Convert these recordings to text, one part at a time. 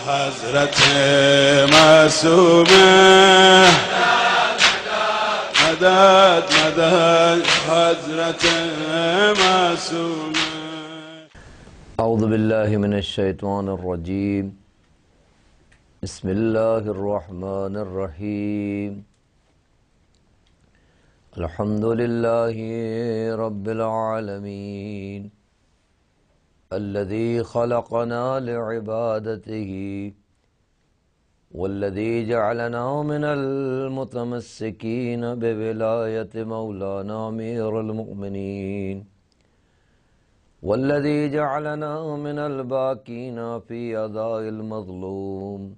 حضرت معصومہ مدد مدد حضرت معصومہ. اعوذ باللہ من الشیطان الرجیم. بسم اللہ الرحمن الرحیم. الحمد للہ رب العالمین الذي خلقنا لعبادته والذي جعلنا من المتمسكين بولاية مولانا أمير المؤمنين والذي جعلنا من الباكين في أداء المظلوم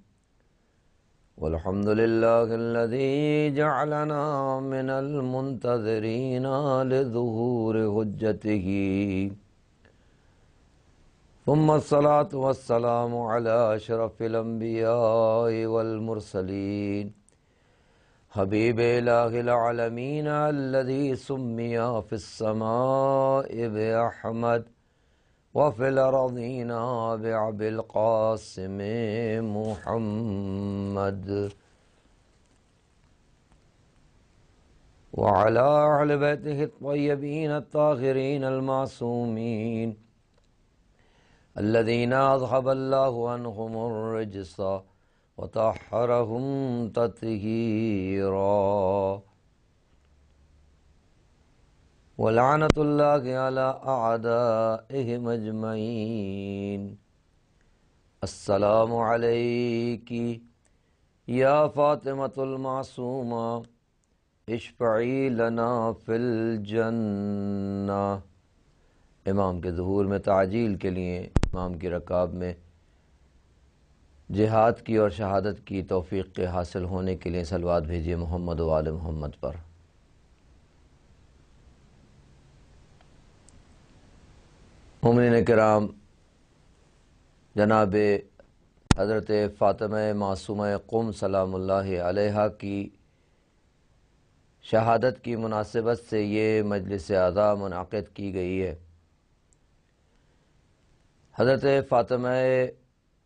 والحمد لله الذي جعلنا من المنتظرين لظهور حجته. ثم الصلاة والسلام على أشرف الأنبياء والمرسلين حبيب إله العالمين الذي سمي في السماء بأحمد وفي الأرضين بأبي القاسم محمد وعلى أهل بيته الطيبين الطاهرين المعصومين الذين أذهب الله عنهم الرجس وطهرهم تطهيرا. ولعنة الله على أعدائهم أجمعين. السلام عليك يا فاطمة المعصومة اشفعي لنا في الجنة. امام کے ظہور میں تعجیل کے لیے امام کی رکاب میں جہاد کی اور شہادت کی توفیق کے حاصل ہونے کے لیے صلوات بھیجیے محمد و آل محمد پر. مومنین کرام، جناب حضرت فاطمہ معصومہ قم سلام اللہ علیہا کی شہادت کی مناسبت سے یہ مجلس اعزا منعقد کی گئی ہے. حضرت فاطمہ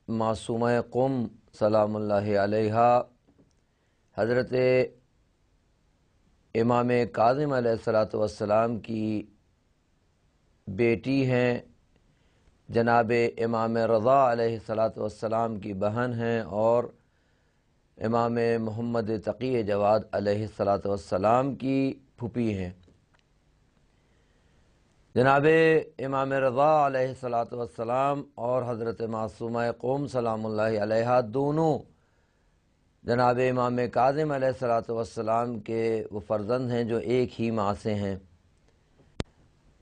معصومہ قم سلام اللہ علیہا حضرت امام کاظم علیہ السلام کی بیٹی ہیں، جناب امام رضا علیہ السلام کی بہن ہیں اور امام محمد تقی جواد علیہ السلام کی پھوپھی ہیں. جناب امام رضا علیہ السلام اور حضرت معصومہ قم سلام اللہ علیہا دونوں جناب امام کاظم علیہ السلام کے وہ فرزند ہیں جو ایک ہی ماں سے ہیں.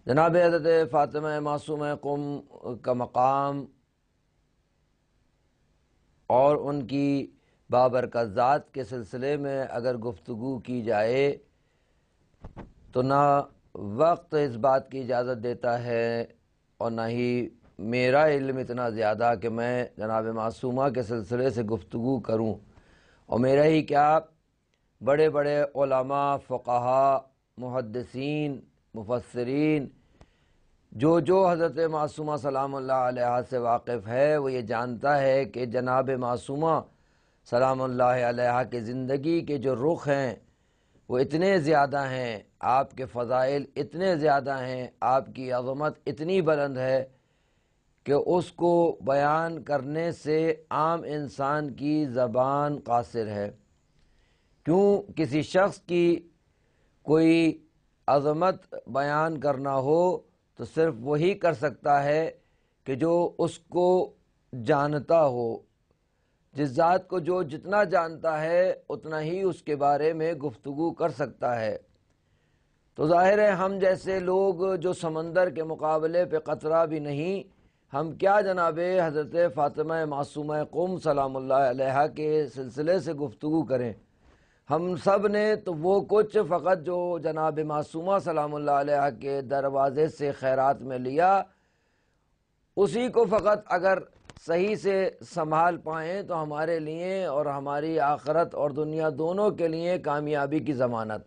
جناب حضرت فاطمہ معصومہ قم کا مقام اور ان کی بابرکت ذات کے سلسلے میں اگر گفتگو کی جائے تو نہ وقت اس بات کی اجازت دیتا ہے اور نہ ہی میرا علم اتنا زیادہ کہ میں جناب معصومہ کے سلسلے سے گفتگو کروں، اور میرا ہی کیا بڑے بڑے علماء، فقہاء، محدثین، مفسرین جو حضرت معصومہ سلام اللہ علیہ سے واقف ہے وہ یہ جانتا ہے کہ جناب معصومہ سلام اللہ علیہ کے زندگی کے جو رخ ہیں وہ اتنے زیادہ ہیں، آپ کے فضائل اتنے زیادہ ہیں، آپ کی عظمت اتنی بلند ہے کہ اس کو بیان کرنے سے عام انسان کی زبان قاصر ہے. کیوں کسی شخص کی کوئی عظمت بیان کرنا ہو تو صرف وہی کر سکتا ہے کہ جو اس کو جانتا ہو. جس ذات کو جو جتنا جانتا ہے اتنا ہی اس کے بارے میں گفتگو کر سکتا ہے. تو ظاہر ہے ہم جیسے لوگ جو سمندر کے مقابلے پہ قطرہ بھی نہیں، ہم کیا جناب حضرت فاطمہ معصومہ قم سلام اللہ علیہا کے سلسلے سے گفتگو کریں. ہم سب نے تو وہ کچھ فقط جو جناب معصومہ سلام اللہ علیہ کے دروازے سے خیرات میں لیا اسی کو فقط اگر صحیح سے سنبھال پائیں تو ہمارے لیے اور ہماری آخرت اور دنیا دونوں کے لیے کامیابی کی ضمانت۔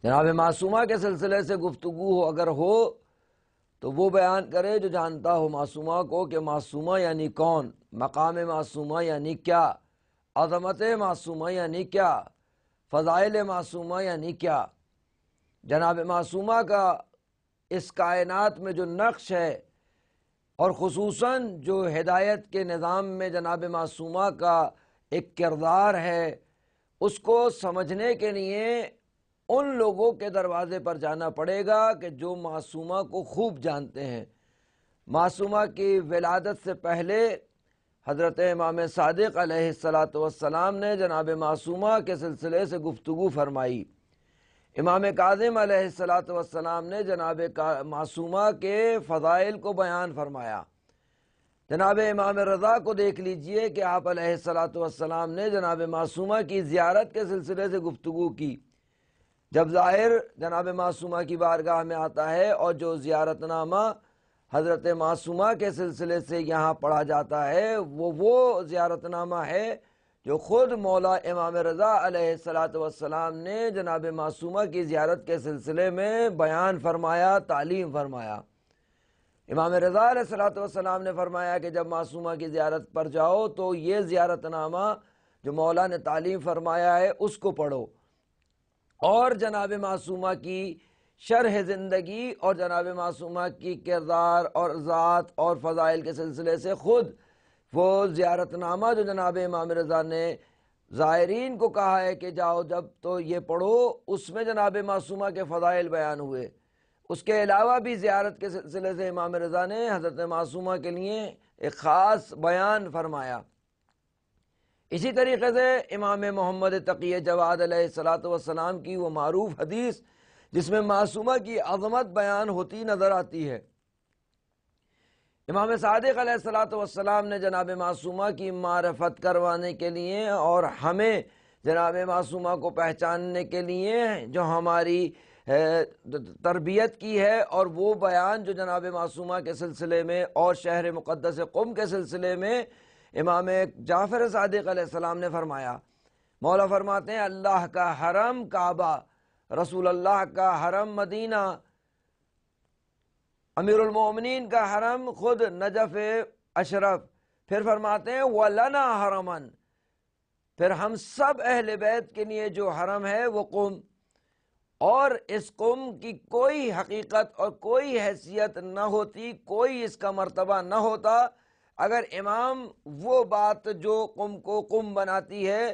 جناب معصومہ کے سلسلے سے گفتگو اگر ہو تو وہ بیان کرے جو جانتا ہو معصومہ کو کہ معصومہ یعنی کون، مقام معصومہ یعنی کیا، عظمت معصومہ یعنی کیا، فضائل معصومہ یعنی کیا۔ جناب معصومہ کا اس کائنات میں جو نقش ہے اور خصوصاً جو ہدایت کے نظام میں جناب معصومہ کا ایک کردار ہے، اس کو سمجھنے کے لیے ان لوگوں کے دروازے پر جانا پڑے گا کہ جو معصومہ کو خوب جانتے ہیں۔ معصومہ کی ولادت سے پہلے حضرت امام صادق علیہ السلام نے جناب معصومہ کے سلسلے سے گفتگو فرمائی۔ امام کاظم علیہ السلام نے جناب معصومہ کے فضائل کو بیان فرمایا۔ جناب امام رضا کو دیکھ لیجئے کہ آپ علیہ السلام نے جناب معصومہ کی زیارت کے سلسلے سے گفتگو کی۔ جب ظاہر جناب معصومہ کی بارگاہ میں آتا ہے اور جو زیارت نامہ حضرت معصومہ کے سلسلے سے یہاں پڑھا جاتا ہے وہ زیارت نامہ ہے جو خود مولا امام رضا علیہ السلام نے جناب معصومہ کی زیارت کے سلسلے میں بیان فرمایا، تعلیم فرمایا۔ امام رضا علیہ السلام نے فرمایا کہ جب معصومہ کی زیارت پر جاؤ تو یہ زیارت نامہ جو مولا نے تعلیم فرمایا ہے اس کو پڑھو، اور جناب معصومہ کی شرح زندگی اور جناب معصومہ کی کردار اور ذات اور فضائل کے سلسلے سے خود وہ زیارت نامہ جو جناب امام رضا نے زائرین کو کہا ہے کہ جاؤ جب تو یہ پڑھو، اس میں جناب معصومہ کے فضائل بیان ہوئے۔ اس کے علاوہ بھی زیارت کے سلسلے سے امام رضا نے حضرت معصومہ کے لیے ایک خاص بیان فرمایا۔ اسی طریقے سے امام محمد تقی جواد علیہ السلام کی وہ معروف حدیث جس میں معصومہ کی عظمت بیان ہوتی نظر آتی ہے۔ امام صادق علیہ السلام نے جناب معصومہ کی معرفت کروانے کے لیے اور ہمیں جناب معصومہ کو پہچاننے کے لیے جو ہماری تربیت کی ہے، اور وہ بیان جو جناب معصومہ کے سلسلے میں اور شہر مقدس قم کے سلسلے میں امام جعفر صادق علیہ السلام نے فرمایا۔ مولا فرماتے ہیں اللہ کا حرم کعبہ، رسول اللہ کا حرم مدینہ، امیر المومنین کا حرم خود نجف اشرف، پھر فرماتے ہیں وَلَنَا حَرَمًا، پھر ہم سب اہل بیت کے لیے جو حرم ہے وہ قم، اور اس قم کی کوئی حقیقت اور کوئی حیثیت نہ ہوتی، کوئی اس کا مرتبہ نہ ہوتا اگر امام وہ بات جو قم کو قم بناتی ہے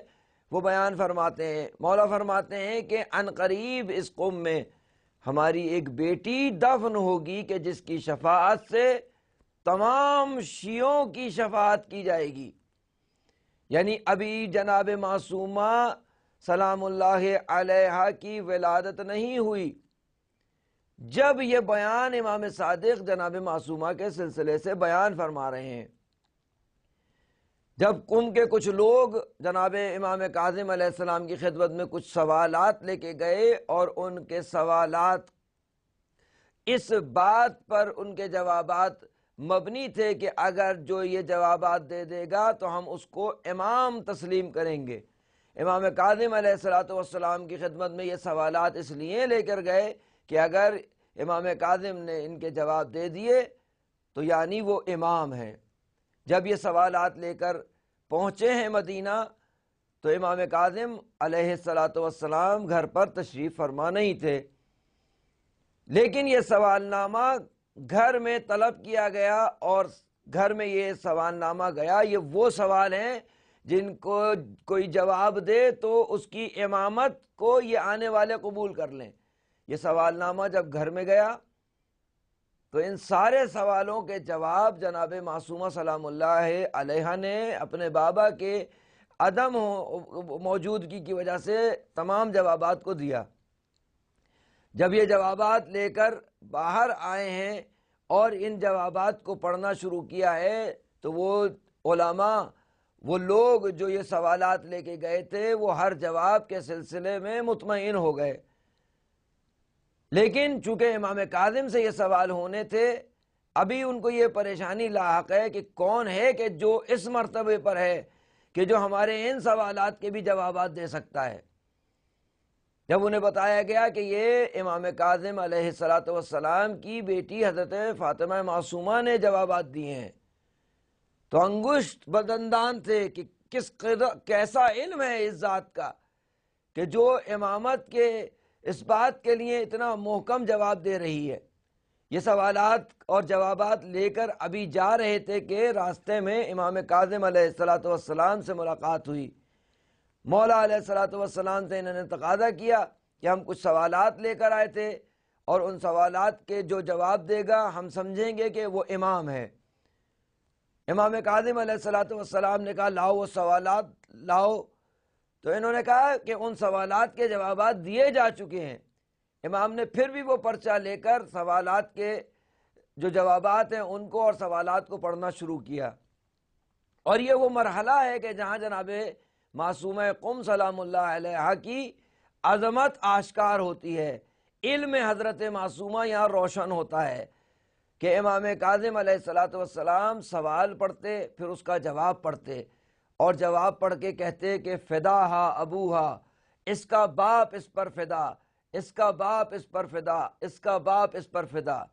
وہ بیان فرماتے ہیں۔ مولا فرماتے ہیں کہ عن قریب اس قم میں ہماری ایک بیٹی دفن ہوگی کہ جس کی شفاعت سے تمام شیعوں کی شفاعت کی جائے گی۔ یعنی ابھی جناب معصومہ سلام اللہ علیہا کی ولادت نہیں ہوئی، جب یہ بیان امام صادق جناب معصومہ کے سلسلے سے بیان فرما رہے ہیں۔ جب قم کے کچھ لوگ جناب امام کاظم علیہ السلام کی خدمت میں کچھ سوالات لے کے گئے اور ان کے سوالات اس بات پر ان کے جوابات مبنی تھے کہ اگر جو یہ جوابات دے دے گا تو ہم اس کو امام تسلیم کریں گے۔ امام کاظم علیہ السلام کی خدمت میں یہ سوالات اس لیے لے کر گئے کہ اگر امام کاظم نے ان کے جواب دے دیے تو یعنی وہ امام ہیں۔ جب یہ سوالات لے کر پہنچے ہیں مدینہ تو امام کاظم علیہ السلام گھر پر تشریف فرما نہیں تھے، لیکن یہ سوال نامہ گھر میں طلب کیا گیا اور گھر میں یہ سوال نامہ گیا۔ یہ وہ سوال ہیں جن کو کوئی جواب دے تو اس کی امامت کو یہ آنے والے قبول کر لیں۔ یہ سوال نامہ جب گھر میں گیا تو ان سارے سوالوں کے جواب جناب معصومہ سلام اللہ علیہ نے اپنے بابا کے عدم موجودگی کی وجہ سے تمام جوابات کو دیا۔ جب یہ جوابات لے کر باہر آئے ہیں اور ان جوابات کو پڑھنا شروع کیا ہے تو وہ علماء، وہ لوگ جو یہ سوالات لے کے گئے تھے، وہ ہر جواب کے سلسلے میں مطمئن ہو گئے۔ لیکن چونکہ امام کاظم سے یہ سوال ہونے تھے، ابھی ان کو یہ پریشانی لاحق ہے کہ کون ہے کہ جو اس مرتبے پر ہے کہ جو ہمارے ان سوالات کے بھی جوابات دے سکتا ہے۔ جب انہیں بتایا گیا کہ یہ امام کاظم علیہ السلام کی بیٹی حضرت فاطمہ معصومہ نے جوابات دیے ہیں، تو انگشت بدندان تھے کہ کیسا علم ہے اس ذات کا کہ جو امامت کے اس بات کے لیے اتنا محکم جواب دے رہی ہے۔ یہ سوالات اور جوابات لے کر ابھی جا رہے تھے کہ راستے میں امام کاظم علیہ السلام سے ملاقات ہوئی۔ مولا علیہ السلام سے انہوں نے تقاضا کیا کہ ہم کچھ سوالات لے کر آئے تھے، اور ان سوالات کے جو جواب دے گا ہم سمجھیں گے کہ وہ امام ہے۔ امام کاظم علیہ السلام نے کہا لاؤ وہ سوالات لاؤ، تو انہوں نے کہا کہ ان سوالات کے جوابات دیے جا چکے ہیں۔ امام نے پھر بھی وہ پرچہ لے کر سوالات کے جو جوابات ہیں ان کو اور سوالات کو پڑھنا شروع کیا، اور یہ وہ مرحلہ ہے کہ جہاں جناب معصومہ قم سلام اللہ علیہا کی عظمت آشکار ہوتی ہے۔ علم حضرت معصومہ یہاں روشن ہوتا ہے کہ امام کاظم علیہ السلام سوال پڑھتے، پھر اس کا جواب پڑھتے، اور جواب پڑھ کے کہتے کہ فداہا ابوہا، اس کا باپ اس پر فدا، اس کا باپ اس پر فدا، اس کا باپ اس پر فدا۔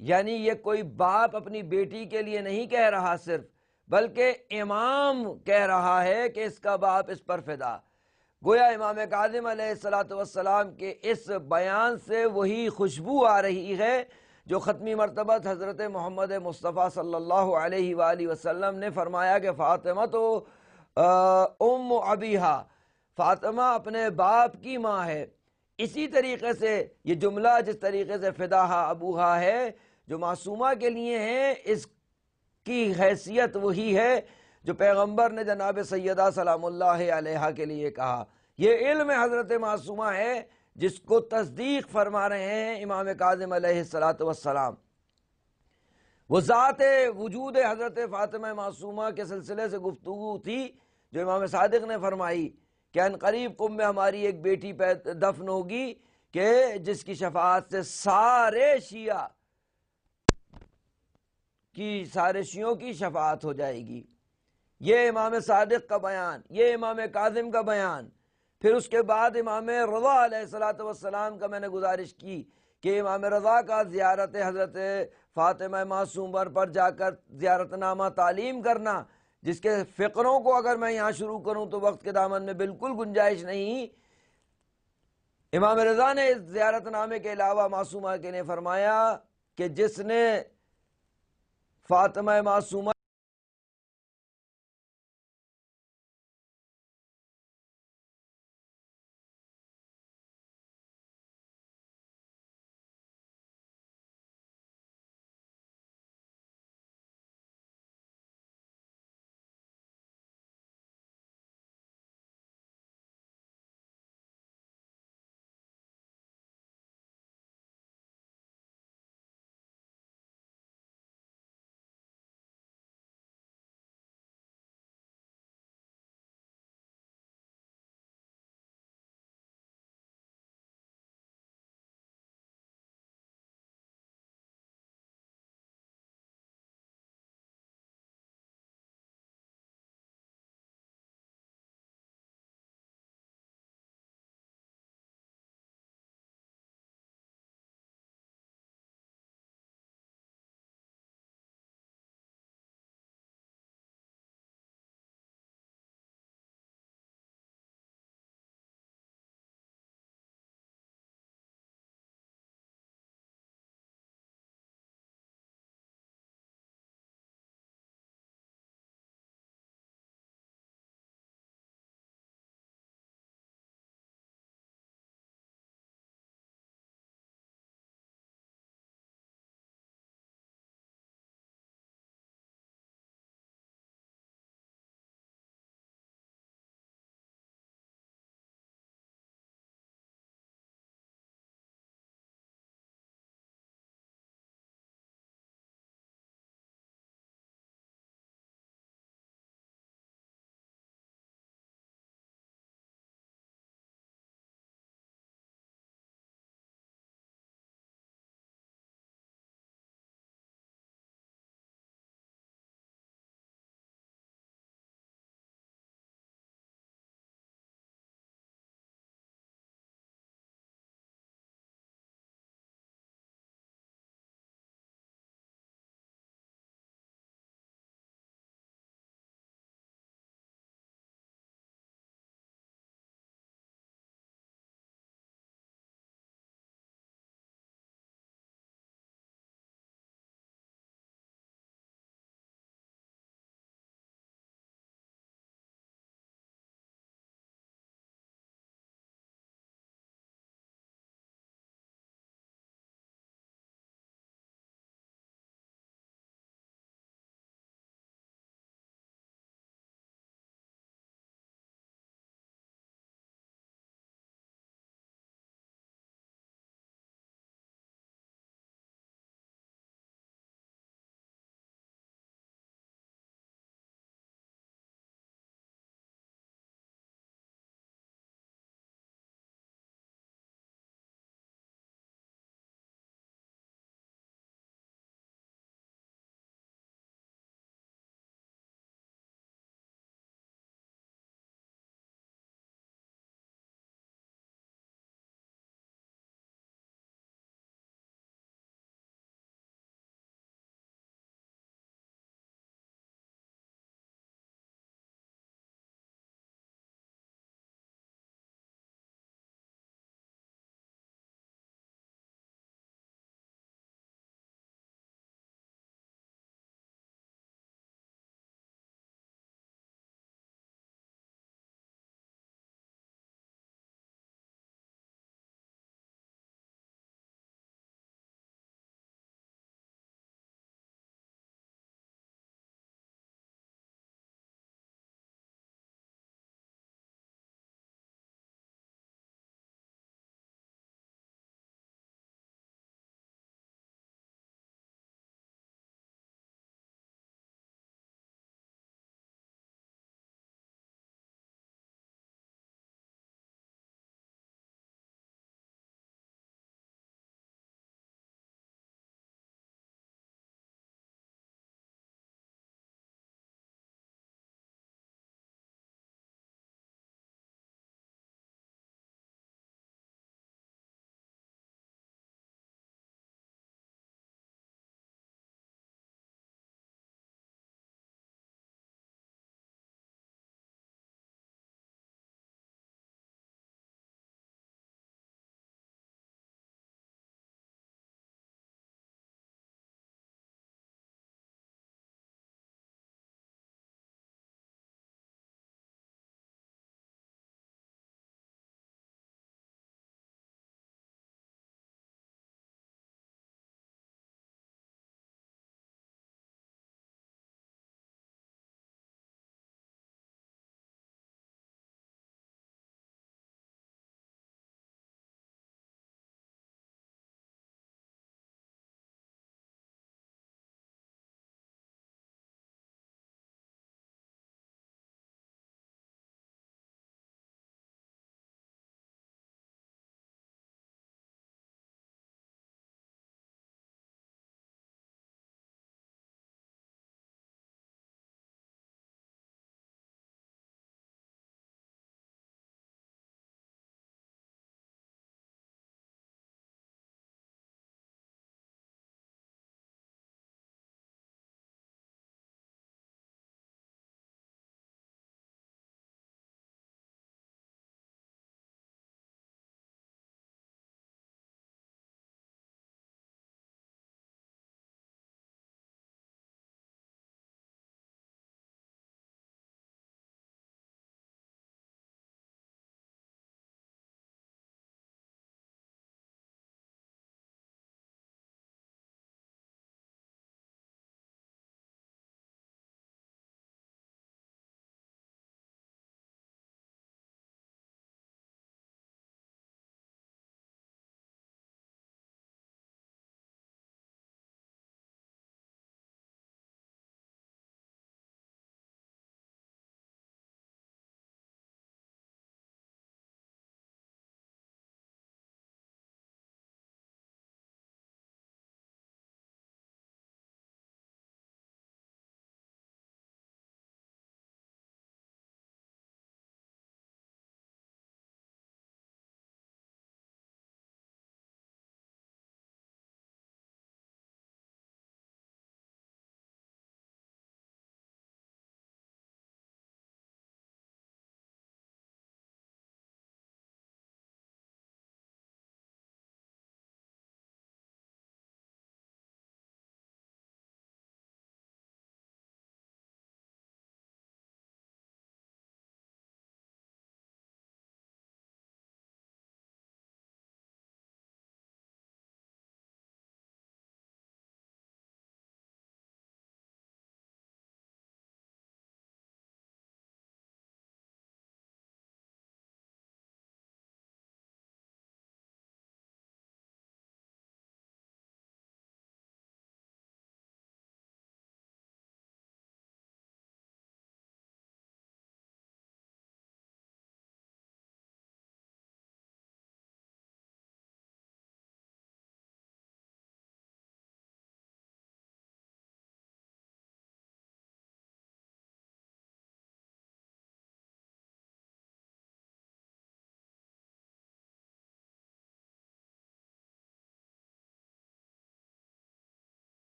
یعنی یہ کوئی باپ اپنی بیٹی کے لیے نہیں کہہ رہا صرف، بلکہ امام کہہ رہا ہے کہ اس کا باپ اس پر فدا۔ گویا امام کاظم علیہ السلام کے اس بیان سے وہی خوشبو آ رہی ہے جو ختمی مرتبہ حضرت محمد مصطفیٰ صلی اللہ علیہ وآلہ وسلم نے فرمایا کہ فاطمہ تو ام ابیہا، فاطمہ اپنے باپ کی ماں ہے۔ اسی طریقے سے یہ جملہ جس طریقے سے فداہا ابوہا ہے جو معصومہ کے لیے ہے، اس کی حیثیت وہی ہے جو پیغمبر نے جناب سیدہ سلام اللہ علیہا کے لیے کہا۔ یہ علم حضرت معصومہ ہے جس کو تصدیق فرما رہے ہیں امام کاظم علیہ السلام۔ وہ ذات وجود حضرت فاطمہ معصومہ کے سلسلے سے گفتگو تھی جو امام صادق نے فرمائی کہ ان قریب قم میں ہماری ایک بیٹی دفن ہوگی کہ جس کی شفاعت سے سارے شیعوں کی شفاعت ہو جائے گی۔ یہ امام صادق کا بیان، یہ امام کاظم کا بیان۔ پھر اس کے بعد امام رضا علیہ السلام کا میں نے گزارش کی کہ امام رضا کا زیارت حضرت فاطمہ معصومہ پر جا کر زیارت نامہ تعلیم کرنا، جس کے فقروں کو اگر میں یہاں شروع کروں تو وقت کے دامن میں بالکل گنجائش نہیں۔ امام رضا نے اس زیارت نامے کے علاوہ معصومہ کے لیے فرمایا کہ جس نے فاطمہ معصومہ